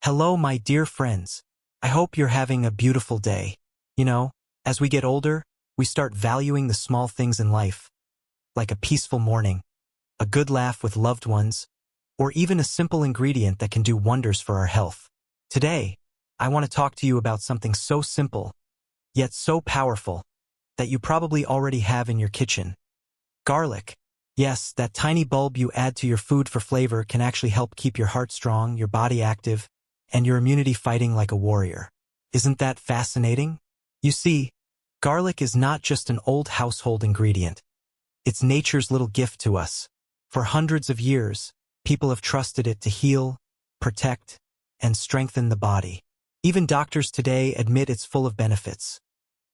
Hello, my dear friends. I hope you're having a beautiful day. As we get older, we start valuing the small things in life, like a peaceful morning, a good laugh with loved ones, or even a simple ingredient that can do wonders for our health. Today, I want to talk to you about something so simple, yet so powerful, that you probably already have in your kitchen. Garlic. Yes, that tiny bulb you add to your food for flavor can actually help keep your heart strong, your body active, and your immunity fighting like a warrior. Isn't that fascinating? You see, garlic is not just an old household ingredient. It's nature's little gift to us. For hundreds of years, people have trusted it to heal, protect, and strengthen the body. Even doctors today admit it's full of benefits,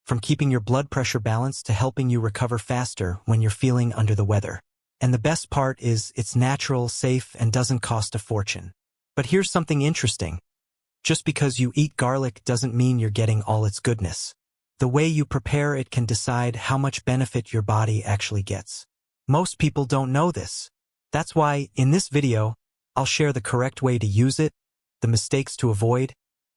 from keeping your blood pressure balanced to helping you recover faster when you're feeling under the weather. And the best part is it's natural, safe, and doesn't cost a fortune. But here's something interesting. Just because you eat garlic doesn't mean you're getting all its goodness. The way you prepare it can decide how much benefit your body actually gets. Most people don't know this. That's why, in this video, I'll share the correct way to use it, the mistakes to avoid,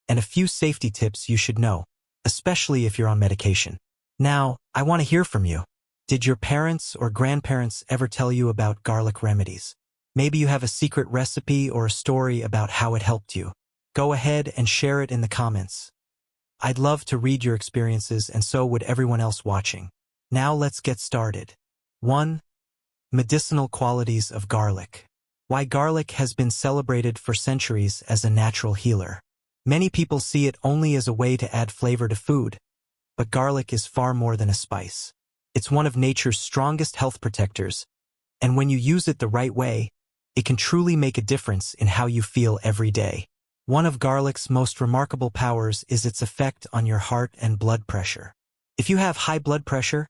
and a few safety tips you should know, especially if you're on medication. Now, I want to hear from you. Did your parents or grandparents ever tell you about garlic remedies? Maybe you have a secret recipe or a story about how it helped you. Go ahead and share it in the comments. I'd love to read your experiences, and so would everyone else watching. Now let's get started. 1. Medicinal qualities of garlic. Why garlic has been celebrated for centuries as a natural healer. Many people see it only as a way to add flavor to food, but garlic is far more than a spice. It's one of nature's strongest health protectors, and when you use it the right way, it can truly make a difference in how you feel every day. One of garlic's most remarkable powers is its effect on your heart and blood pressure. If you have high blood pressure,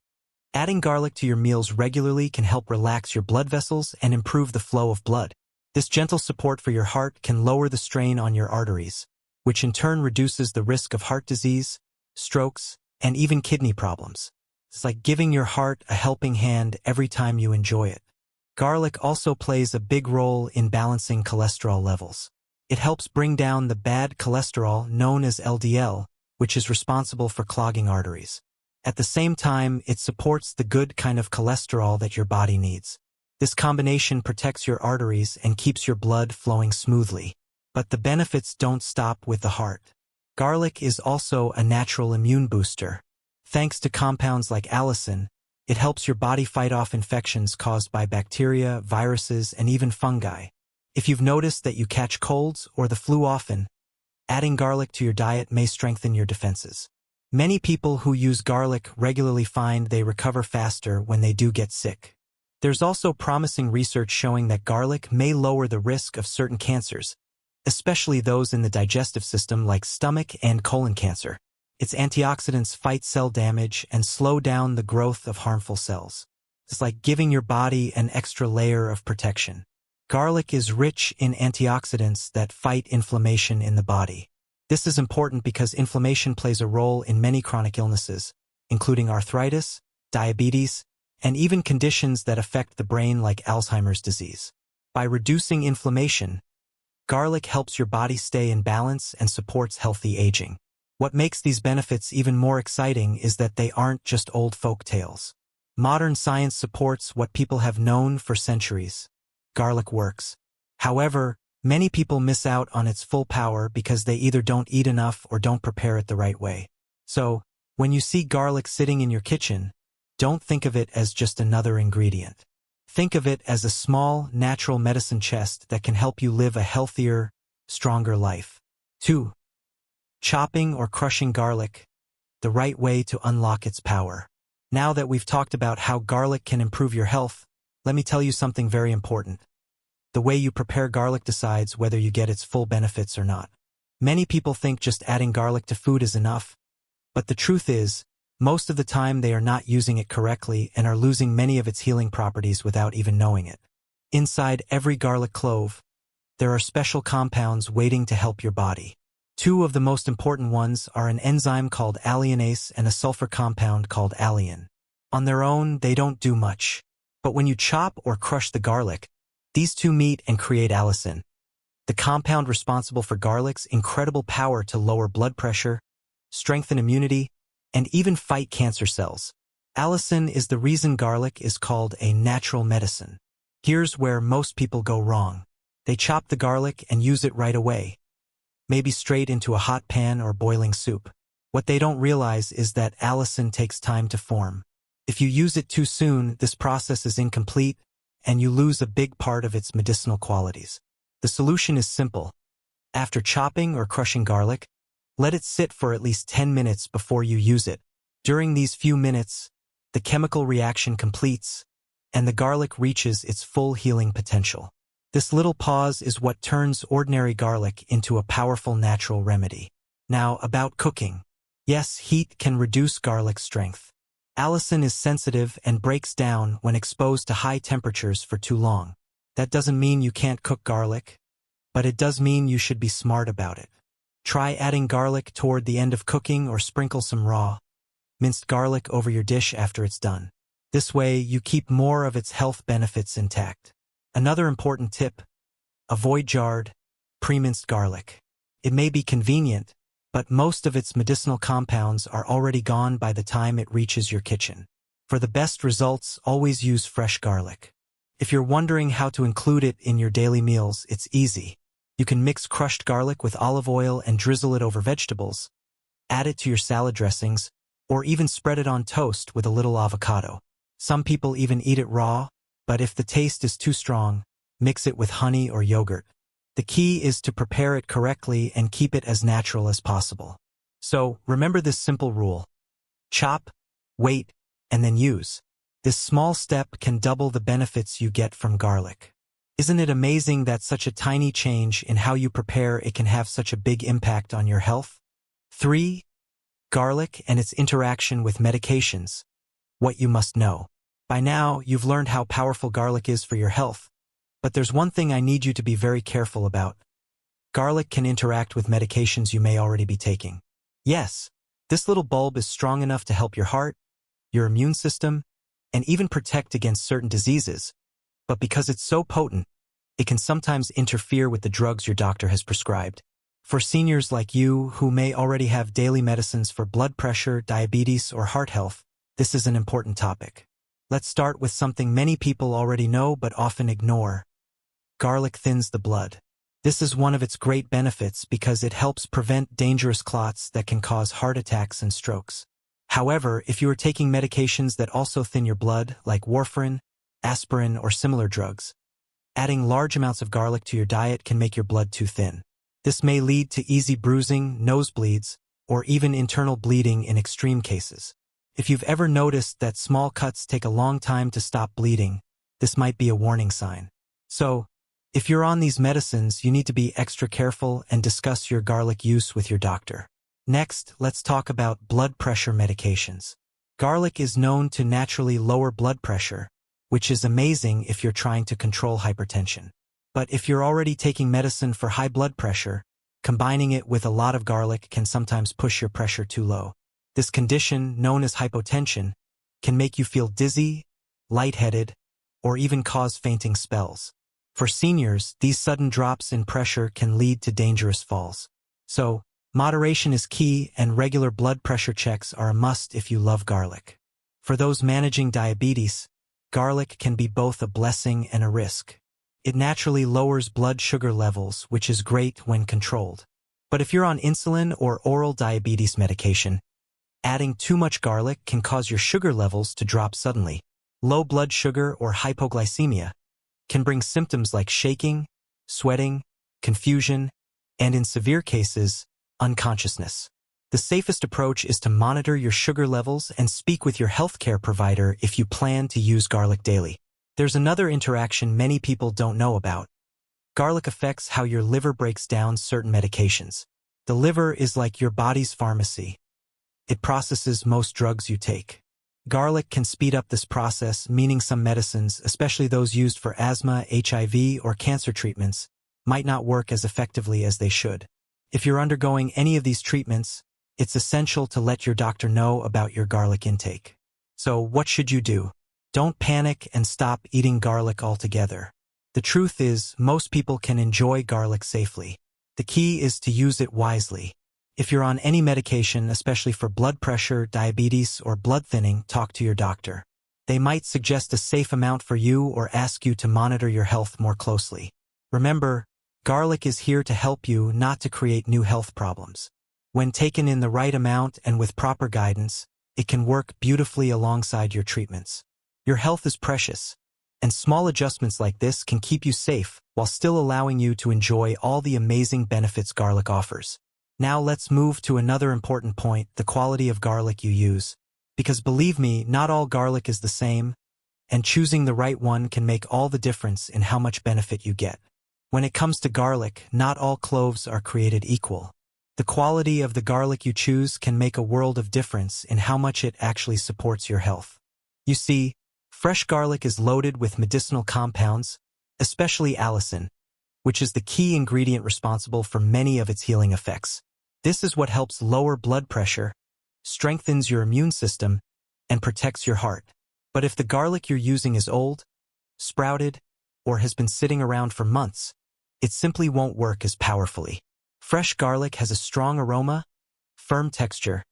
adding garlic to your meals regularly can help relax your blood vessels and improve the flow of blood. This gentle support for your heart can lower the strain on your arteries, which in turn reduces the risk of heart disease, strokes, and even kidney problems. It's like giving your heart a helping hand every time you enjoy it. Garlic also plays a big role in balancing cholesterol levels. It helps bring down the bad cholesterol known as LDL, which is responsible for clogging arteries. At the same time, it supports the good kind of cholesterol that your body needs. This combination protects your arteries and keeps your blood flowing smoothly. But the benefits don't stop with the heart. Garlic is also a natural immune booster. Thanks to compounds like allicin, it helps your body fight off infections caused by bacteria, viruses, and even fungi. If you've noticed that you catch colds or the flu often, adding garlic to your diet may strengthen your defenses. Many people who use garlic regularly find they recover faster when they do get sick. There's also promising research showing that garlic may lower the risk of certain cancers, especially those in the digestive system like stomach and colon cancer. Its antioxidants fight cell damage and slow down the growth of harmful cells. It's like giving your body an extra layer of protection. Garlic is rich in antioxidants that fight inflammation in the body. This is important because inflammation plays a role in many chronic illnesses, including arthritis, diabetes, and even conditions that affect the brain like Alzheimer's disease. By reducing inflammation, garlic helps your body stay in balance and supports healthy aging. What makes these benefits even more exciting is that they aren't just old folk tales. Modern science supports what people have known for centuries. Garlic works. However, many people miss out on its full power because they either don't eat enough or don't prepare it the right way. So, when you see garlic sitting in your kitchen, don't think of it as just another ingredient. Think of it as a small, natural medicine chest that can help you live a healthier, stronger life. 2. Chopping or crushing garlic, the right way to unlock its power. Now that we've talked about how garlic can improve your health, let me tell you something very important. The way you prepare garlic decides whether you get its full benefits or not. Many people think just adding garlic to food is enough, but the truth is, most of the time they are not using it correctly and are losing many of its healing properties without even knowing it. Inside every garlic clove, there are special compounds waiting to help your body. Two of the most important ones are an enzyme called alliinase and a sulfur compound called alliin. On their own, they don't do much. But when you chop or crush the garlic, these two meet and create allicin. the compound responsible for garlic's incredible power to lower blood pressure, strengthen immunity, and even fight cancer cells. Allicin is the reason garlic is called a natural medicine. Here's where most people go wrong. They chop the garlic and use it right away, maybe straight into a hot pan or boiling soup. What they don't realize is that allicin takes time to form. If you use it too soon, this process is incomplete, and you lose a big part of its medicinal qualities. The solution is simple. After chopping or crushing garlic, let it sit for at least 10 minutes before you use it. During these few minutes, the chemical reaction completes, and the garlic reaches its full healing potential. This little pause is what turns ordinary garlic into a powerful natural remedy. Now, about cooking. Yes, heat can reduce garlic's strength. Allicin is sensitive and breaks down when exposed to high temperatures for too long. That doesn't mean you can't cook garlic, but it does mean you should be smart about it. Try adding garlic toward the end of cooking or sprinkle some raw, minced garlic over your dish after it's done. This way, you keep more of its health benefits intact. Another important tip: avoid jarred, pre-minced garlic. It may be convenient, but most of its medicinal compounds are already gone by the time it reaches your kitchen. For the best results, always use fresh garlic. If you're wondering how to include it in your daily meals, it's easy. You can mix crushed garlic with olive oil and drizzle it over vegetables, add it to your salad dressings, or even spread it on toast with a little avocado. Some people even eat it raw, but if the taste is too strong, mix it with honey or yogurt. The key is to prepare it correctly and keep it as natural as possible. So, remember this simple rule: chop, wait, and then use. This small step can double the benefits you get from garlic. Isn't it amazing that such a tiny change in how you prepare it can have such a big impact on your health? 3. Garlic and its interaction with medications. What you must know. By now, you've learned how powerful garlic is for your health. But there's one thing I need you to be very careful about. Garlic can interact with medications you may already be taking. Yes, this little bulb is strong enough to help your heart, your immune system, and even protect against certain diseases. But because it's so potent, it can sometimes interfere with the drugs your doctor has prescribed. For seniors like you who may already have daily medicines for blood pressure, diabetes, or heart health, this is an important topic. Let's start with something many people already know but often ignore. Garlic thins the blood. This is one of its great benefits because it helps prevent dangerous clots that can cause heart attacks and strokes. However, if you are taking medications that also thin your blood, like warfarin, aspirin, or similar drugs, adding large amounts of garlic to your diet can make your blood too thin. This may lead to easy bruising, nosebleeds, or even internal bleeding in extreme cases. If you've ever noticed that small cuts take a long time to stop bleeding, this might be a warning sign. So, if you're on these medicines, you need to be extra careful and discuss your garlic use with your doctor. Next, let's talk about blood pressure medications. Garlic is known to naturally lower blood pressure, which is amazing if you're trying to control hypertension. But if you're already taking medicine for high blood pressure, combining it with a lot of garlic can sometimes push your pressure too low. This condition, known as hypotension, can make you feel dizzy, lightheaded, or even cause fainting spells. For seniors, these sudden drops in pressure can lead to dangerous falls. So, moderation is key, and regular blood pressure checks are a must if you love garlic. For those managing diabetes, garlic can be both a blessing and a risk. It naturally lowers blood sugar levels, which is great when controlled. But if you're on insulin or oral diabetes medication, adding too much garlic can cause your sugar levels to drop suddenly. Low blood sugar or hypoglycemia can bring symptoms like shaking, sweating, confusion, and in severe cases, unconsciousness. The safest approach is to monitor your sugar levels and speak with your healthcare provider if you plan to use garlic daily. There's another interaction many people don't know about. Garlic affects how your liver breaks down certain medications. The liver is like your body's pharmacy. It processes most drugs you take. Garlic can speed up this process, meaning some medicines, especially those used for asthma, HIV, or cancer treatments, might not work as effectively as they should. If you're undergoing any of these treatments, it's essential to let your doctor know about your garlic intake. So, what should you do? Don't panic and stop eating garlic altogether. The truth is, most people can enjoy garlic safely. The key is to use it wisely. If you're on any medication, especially for blood pressure, diabetes, or blood thinning, talk to your doctor. They might suggest a safe amount for you or ask you to monitor your health more closely. Remember, garlic is here to help you, not to create new health problems. When taken in the right amount and with proper guidance, it can work beautifully alongside your treatments. Your health is precious, and small adjustments like this can keep you safe while still allowing you to enjoy all the amazing benefits garlic offers. Now let's move to another important point, the quality of garlic you use. Because believe me, not all garlic is the same, and choosing the right one can make all the difference in how much benefit you get. When it comes to garlic, not all cloves are created equal. The quality of the garlic you choose can make a world of difference in how much it actually supports your health. You see, fresh garlic is loaded with medicinal compounds, especially allicin, which is the key ingredient responsible for many of its healing effects. This is what helps lower blood pressure, strengthens your immune system, and protects your heart. But if the garlic you're using is old, sprouted, or has been sitting around for months, it simply won't work as powerfully. Fresh garlic has a strong aroma, firm texture,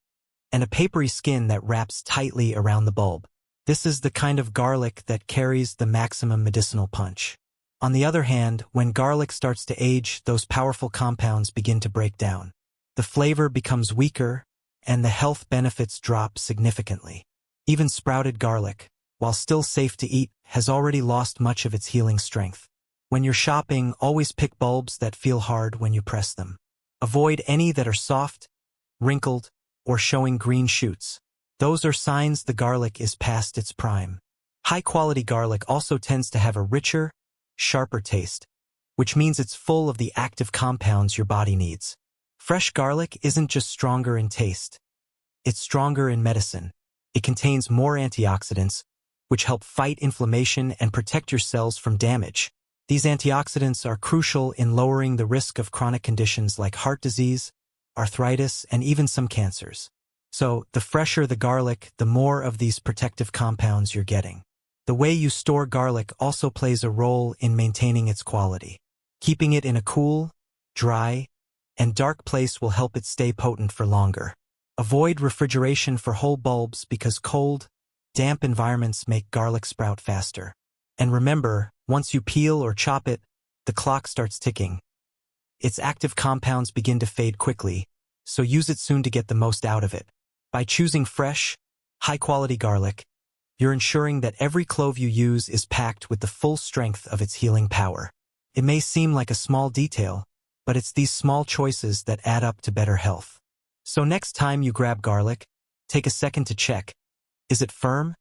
and a papery skin that wraps tightly around the bulb. This is the kind of garlic that carries the maximum medicinal punch. On the other hand, when garlic starts to age, those powerful compounds begin to break down. The flavor becomes weaker, and the health benefits drop significantly. Even sprouted garlic, while still safe to eat, has already lost much of its healing strength. When you're shopping, always pick bulbs that feel hard when you press them. Avoid any that are soft, wrinkled, or showing green shoots. Those are signs the garlic is past its prime. High-quality garlic also tends to have a richer, sharper taste, which means it's full of the active compounds your body needs. Fresh garlic isn't just stronger in taste. It's stronger in medicine. It contains more antioxidants, which help fight inflammation and protect your cells from damage. These antioxidants are crucial in lowering the risk of chronic conditions like heart disease, arthritis, and even some cancers. So, the fresher the garlic, the more of these protective compounds you're getting. The way you store garlic also plays a role in maintaining its quality. Keeping it in a cool, dry, and dark place will help it stay potent for longer. Avoid refrigeration for whole bulbs because cold, damp environments make garlic sprout faster. And remember, once you peel or chop it, the clock starts ticking. Its active compounds begin to fade quickly, so use it soon to get the most out of it. By choosing fresh, high-quality garlic, you're ensuring that every clove you use is packed with the full strength of its healing power. It may seem like a small detail, but it's these small choices that add up to better health. So next time you grab garlic, take a second to check. Is it firm,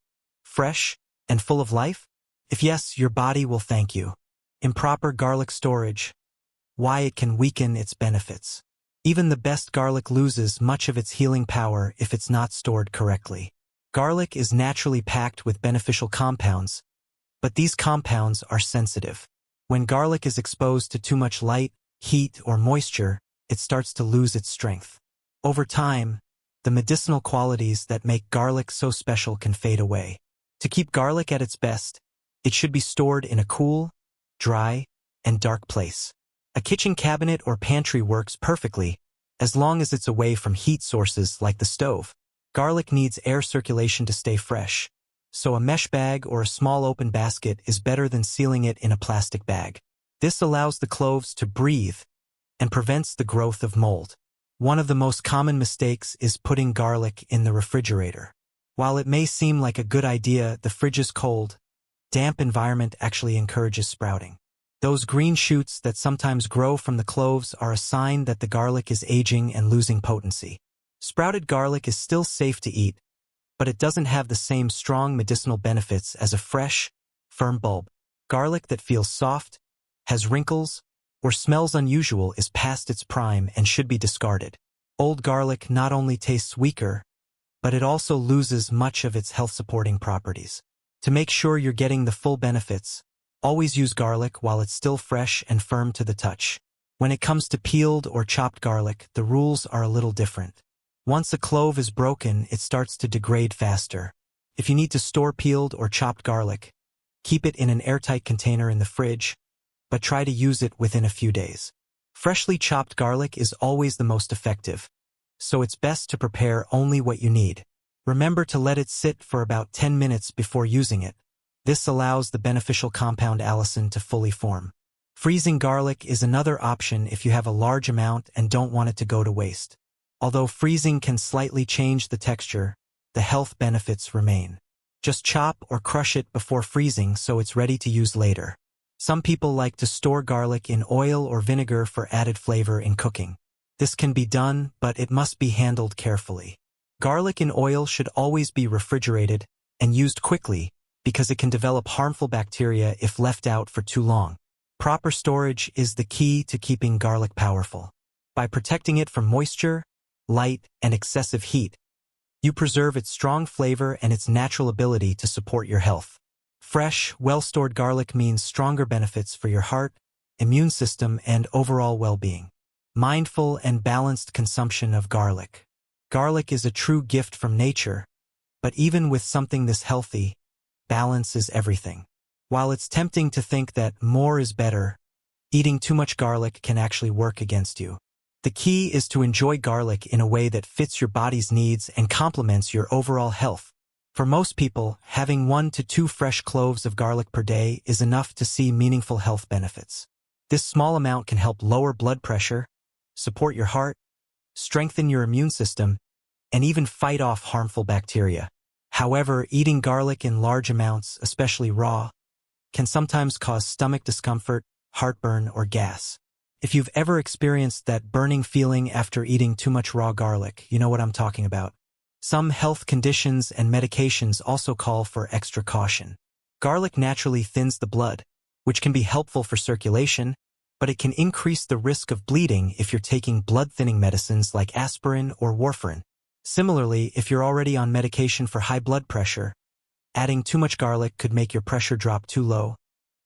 fresh, and full of life? If yes, your body will thank you. Improper garlic storage. Why it can weaken its benefits. Even the best garlic loses much of its healing power if it's not stored correctly. Garlic is naturally packed with beneficial compounds, but these compounds are sensitive. When garlic is exposed to too much light, heat, or moisture, it starts to lose its strength. Over time, the medicinal qualities that make garlic so special can fade away. To keep garlic at its best, it should be stored in a cool, dry, and dark place. A kitchen cabinet or pantry works perfectly, as long as it's away from heat sources like the stove. Garlic needs air circulation to stay fresh, so a mesh bag or a small open basket is better than sealing it in a plastic bag. This allows the cloves to breathe and prevents the growth of mold. One of the most common mistakes is putting garlic in the refrigerator. While it may seem like a good idea, the fridge is cold. Damp environment actually encourages sprouting. Those green shoots that sometimes grow from the cloves are a sign that the garlic is aging and losing potency. Sprouted garlic is still safe to eat, but it doesn't have the same strong medicinal benefits as a fresh, firm bulb. Garlic that feels soft, has wrinkles, or smells unusual is past its prime and should be discarded. Old garlic not only tastes weaker, but it also loses much of its health-supporting properties. To make sure you're getting the full benefits, always use garlic while it's still fresh and firm to the touch. When it comes to peeled or chopped garlic, the rules are a little different. Once a clove is broken, it starts to degrade faster. If you need to store peeled or chopped garlic, keep it in an airtight container in the fridge, but try to use it within a few days. Freshly chopped garlic is always the most effective, so it's best to prepare only what you need. Remember to let it sit for about 10 minutes before using it. This allows the beneficial compound allicin to fully form. Freezing garlic is another option if you have a large amount and don't want it to go to waste. Although freezing can slightly change the texture, the health benefits remain. Just chop or crush it before freezing so it's ready to use later. Some people like to store garlic in oil or vinegar for added flavor in cooking. This can be done, but it must be handled carefully. Garlic in oil should always be refrigerated and used quickly because it can develop harmful bacteria if left out for too long. Proper storage is the key to keeping garlic powerful. By protecting it from moisture, light, and excessive heat, you preserve its strong flavor and its natural ability to support your health. Fresh, well-stored garlic means stronger benefits for your heart, immune system, and overall well-being. Mindful and balanced consumption of garlic. Garlic is a true gift from nature, but even with something this healthy, balance is everything. While it's tempting to think that more is better, eating too much garlic can actually work against you. The key is to enjoy garlic in a way that fits your body's needs and complements your overall health. For most people, having 1 to 2 fresh cloves of garlic per day is enough to see meaningful health benefits. This small amount can help lower blood pressure, support your heart, strengthen your immune system, and even fight off harmful bacteria. However, eating garlic in large amounts, especially raw, can sometimes cause stomach discomfort, heartburn, or gas. If you've ever experienced that burning feeling after eating too much raw garlic, you know what I'm talking about. Some health conditions and medications also call for extra caution. Garlic naturally thins the blood, which can be helpful for circulation, but it can increase the risk of bleeding if you're taking blood-thinning medicines like aspirin or warfarin. Similarly, if you're already on medication for high blood pressure, adding too much garlic could make your pressure drop too low,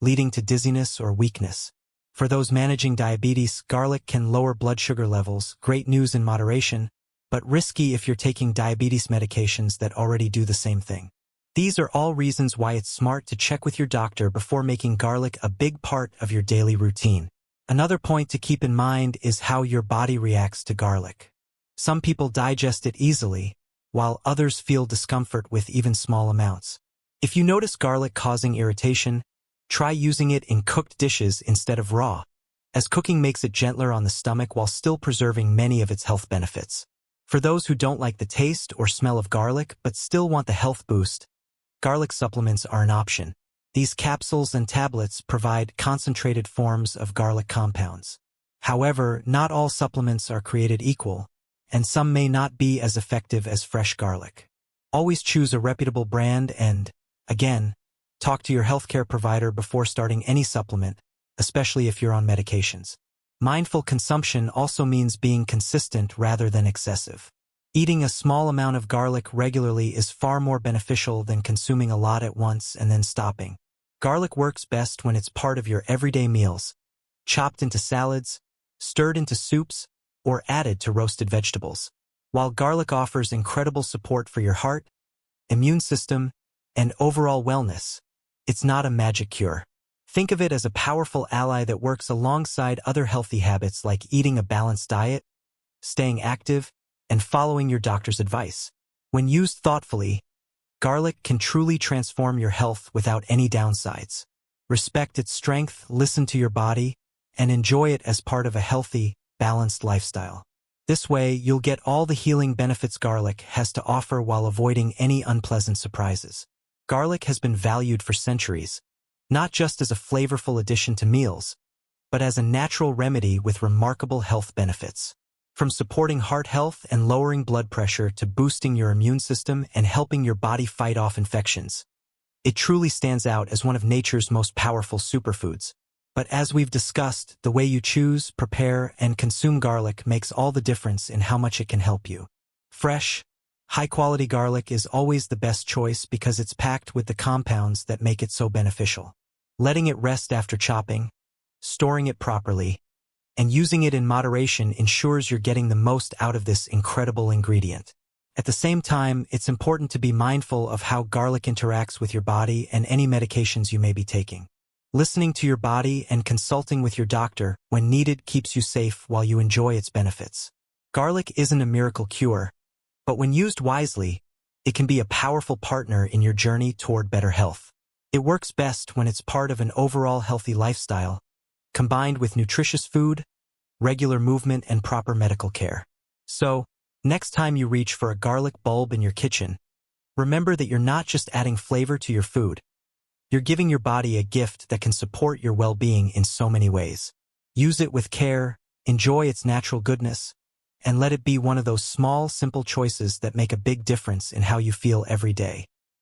leading to dizziness or weakness. For those managing diabetes, garlic can lower blood sugar levels, great news in moderation, but risky if you're taking diabetes medications that already do the same thing. These are all reasons why it's smart to check with your doctor before making garlic a big part of your daily routine. Another point to keep in mind is how your body reacts to garlic. Some people digest it easily, while others feel discomfort with even small amounts. If you notice garlic causing irritation, try using it in cooked dishes instead of raw, as cooking makes it gentler on the stomach while still preserving many of its health benefits. For those who don't like the taste or smell of garlic but still want the health boost, garlic supplements are an option. These capsules and tablets provide concentrated forms of garlic compounds. However, not all supplements are created equal, and some may not be as effective as fresh garlic. Always choose a reputable brand and, again, talk to your healthcare provider before starting any supplement, especially if you're on medications. Mindful consumption also means being consistent rather than excessive. Eating a small amount of garlic regularly is far more beneficial than consuming a lot at once and then stopping. Garlic works best when it's part of your everyday meals, chopped into salads, stirred into soups, or added to roasted vegetables. While garlic offers incredible support for your heart, immune system, and overall wellness, it's not a magic cure. Think of it as a powerful ally that works alongside other healthy habits like eating a balanced diet, staying active, and following your doctor's advice. When used thoughtfully, garlic can truly transform your health without any downsides. Respect its strength, listen to your body, and enjoy it as part of a healthy, balanced lifestyle. This way, you'll get all the healing benefits garlic has to offer while avoiding any unpleasant surprises. Garlic has been valued for centuries, not just as a flavorful addition to meals, but as a natural remedy with remarkable health benefits. From supporting heart health and lowering blood pressure to boosting your immune system and helping your body fight off infections, it truly stands out as one of nature's most powerful superfoods. But as we've discussed, the way you choose, prepare, and consume garlic makes all the difference in how much it can help you. Fresh, high-quality garlic is always the best choice because it's packed with the compounds that make it so beneficial. Letting it rest after chopping, storing it properly, and using it in moderation ensures you're getting the most out of this incredible ingredient. At the same time, it's important to be mindful of how garlic interacts with your body and any medications you may be taking. Listening to your body and consulting with your doctor when needed keeps you safe while you enjoy its benefits. Garlic isn't a miracle cure, but when used wisely, it can be a powerful partner in your journey toward better health. It works best when it's part of an overall healthy lifestyle, combined with nutritious food, regular movement, and proper medical care. So, next time you reach for a garlic bulb in your kitchen, remember that you're not just adding flavor to your food. You're giving your body a gift that can support your well-being in so many ways. Use it with care, enjoy its natural goodness, and let it be one of those small, simple choices that make a big difference in how you feel every day.